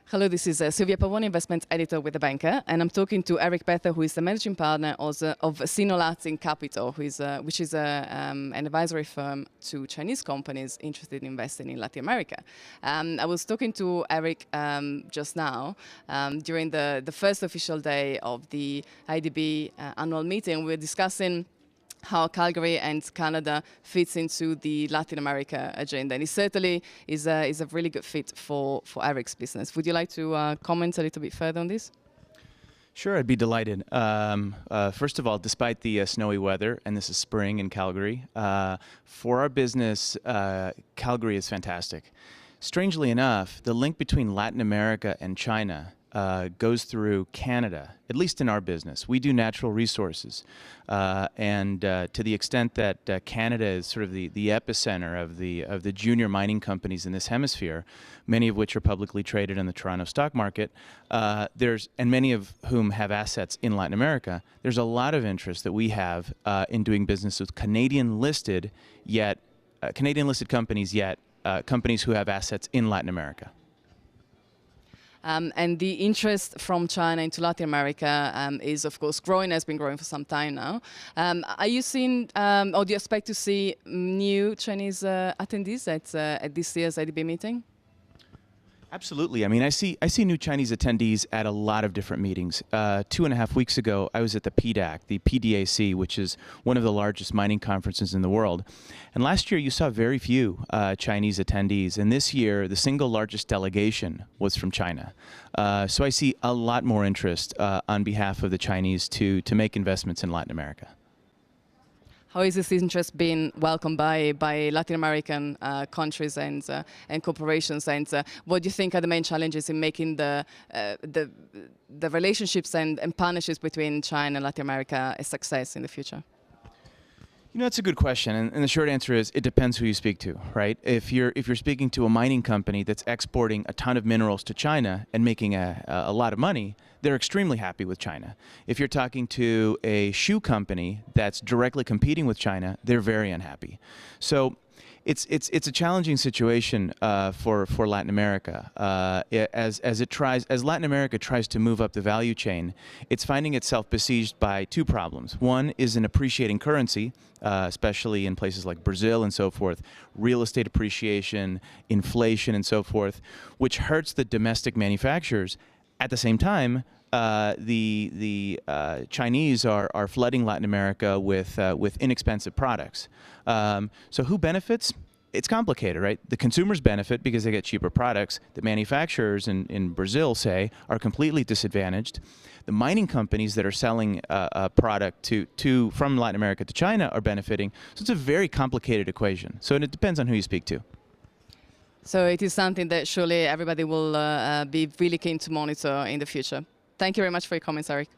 Hello, this is Silvia Pavoni, investment editor with The Banker, and I'm talking to Erik Bethel, who is the managing partner of SinoLatin Capital, which is an advisory firm to Chinese companies interested in investing in Latin America. I was talking to Erik just now during the first official day of the IDB annual meeting. We were discussing how Calgary and Canada fits into the Latin America agenda, and it certainly is a really good fit for Erik's business. Would you like to comment a little bit further on this? Sure, I'd be delighted. First of all, despite the snowy weather, and this is spring in Calgary, for our business, Calgary is fantastic. Strangely enough, the link between Latin America and China goes through Canada, at least in our business. We do natural resources, and to the extent that Canada is sort of the epicenter of the junior mining companies in this hemisphere, many of which are publicly traded in the Toronto stock market, and many of whom have assets in Latin America. There's a lot of interest that we have in doing business with Canadian-listed companies, yet companies who have assets in Latin America. And the interest from China into Latin America is, of course, growing, has been growing for some time now. Are you seeing, or do you expect to see new Chinese attendees at this year's IDB meeting? Absolutely. I mean, I see new Chinese attendees at a lot of different meetings. 2.5 weeks ago, I was at the PDAC, the PDAC, which is one of the largest mining conferences in the world. And last year, you saw very few Chinese attendees. And this year, the single largest delegation was from China. So I see a lot more interest on behalf of the Chinese to make investments in Latin America. How is this interest being welcomed by Latin American countries and corporations? And what do you think are the main challenges in making the relationships and partnerships between China and Latin America a success in the future? You know, that's a good question, and the short answer is it depends who you speak to, right? If you're speaking to a mining company that's exporting a ton of minerals to China and making a lot of money, they're extremely happy with China. If you're talking to a shoe company that's directly competing with China, they're very unhappy. So it's a challenging situation for Latin America. As Latin America tries to move up the value chain, it's finding itself besieged by two problems. One is an appreciating currency, especially in places like Brazil and so forth, real estate appreciation, inflation and so forth, which hurts the domestic manufacturers. At the same time, the Chinese are flooding Latin America with inexpensive products. So who benefits? It's complicated, right? The consumers benefit because they get cheaper products. The manufacturers in Brazil, say, are completely disadvantaged. The mining companies that are selling a product from Latin America to China are benefiting. So it's a very complicated equation. So it depends on who you speak to. So it is something that surely everybody will be really keen to monitor in the future. Thank you very much for your comments, Erik.